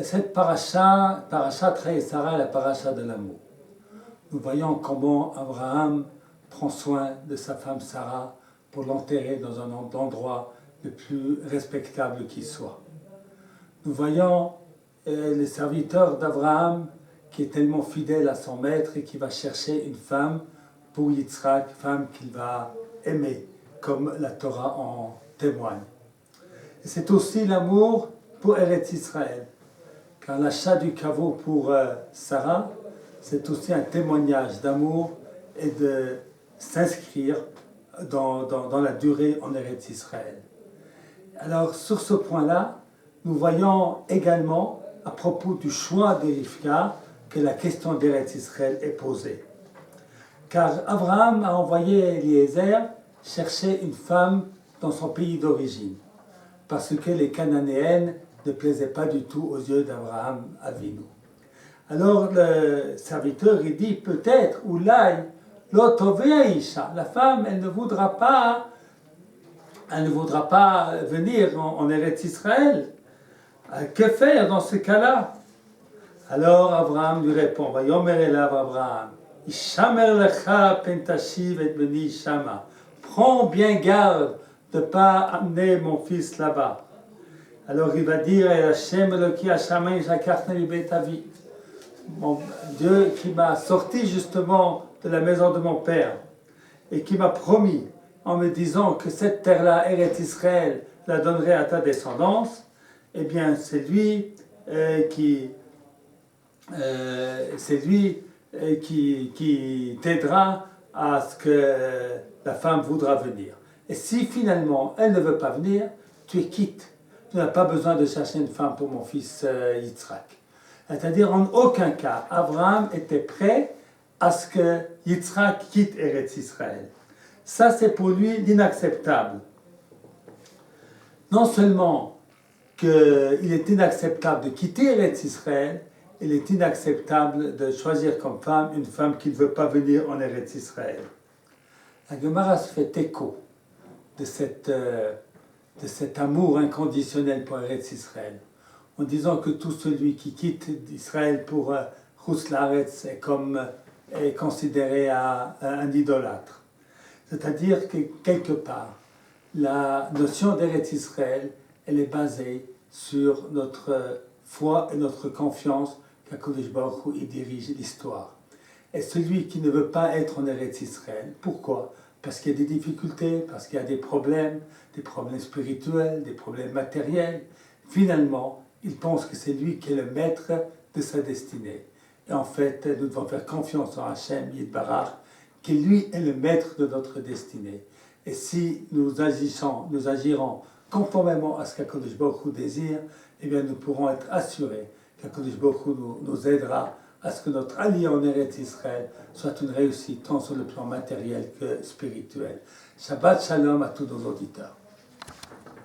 Cette paracha Sarah, la paracha de l'amour. Nous voyons comment Abraham prend soin de sa femme Sarah pour l'enterrer dans un endroit le plus respectable qui soit. Nous voyons le serviteur d'Abraham qui est tellement fidèle à son maître et qui va chercher une femme pour Yitzhak, femme qu'il va aimer, comme la Torah en témoigne. Et c'est aussi l'amour pour Eretz Israël, car l'achat du caveau pour Sarah, c'est aussi un témoignage d'amour et de s'inscrire dans la durée en Eretz Israël. Alors sur ce point-là, nous voyons également à propos du choix de Rivka que la question d'Eretz Israël est posée. Car Abraham a envoyé Eliezer chercher une femme dans son pays d'origine, parce que les Cananéennes ne plaisaient pas du tout aux yeux d'Abraham Avinu. Alors le serviteur il dit peut-être, Oulai, l'Otoveaïcha, la femme elle ne voudra pas venir en Eretz Israël. Que faire dans ce cas-là? Alors Abraham lui répond, Vayomer elav Abraham, Ishamer lecha pentashiv et beni shama. Prends bien garde de ne pas amener mon fils là-bas. Alors il va dire, Hashem Eloki Hashamayim shakachna mi bet avi. Mon Dieu qui m'a sorti justement de la maison de mon père et qui m'a promis en me disant que cette terre-là, Eretz Israël, la donnerait à ta descendance, eh bien c'est lui qui t'aidera à ce que la femme voudra venir. Et si finalement elle ne veut pas venir, tu es quitte. Tu n'as pas besoin de chercher une femme pour mon fils Yitzhak. C'est-à-dire en aucun cas, Abraham était prêt à ce que Yitzhak quitte Eretz Israël. Ça c'est pour lui l'inacceptable. Non seulement qu'il est inacceptable de quitter Eretz Israël, il est inacceptable de choisir comme femme une femme qui ne veut pas venir en Eretz Israël. La Gemara se fait écho de cet amour inconditionnel pour Eretz Israël, en disant que tout celui qui quitte Israël pour Chutz Laaretz est considéré un idolâtre. C'est-à-dire que quelque part, la notion d'Eretz Israël, elle est basée sur notre foi et notre confiance qu'Akadosh Baruch Hu il dirige l'histoire. Et celui qui ne veut pas être en Eretz Israël, pourquoi? Parce qu'il y a des difficultés, parce qu'il y a des problèmes spirituels, des problèmes matériels. Finalement, il pense que c'est lui qui est le maître de sa destinée. Et en fait, nous devons faire confiance en Hachem Yitbarach, qui lui est le maître de notre destinée. Et si nous agirons conformément à ce qu'Akadosh Baruch Hu désire, eh bien nous pourrons être assurés qu'Akadosh Baruch Hu nous aidera à ce que notre allié en Eretz Israël soit une réussite tant sur le plan matériel que spirituel. Shabbat Shalom à tous nos auditeurs.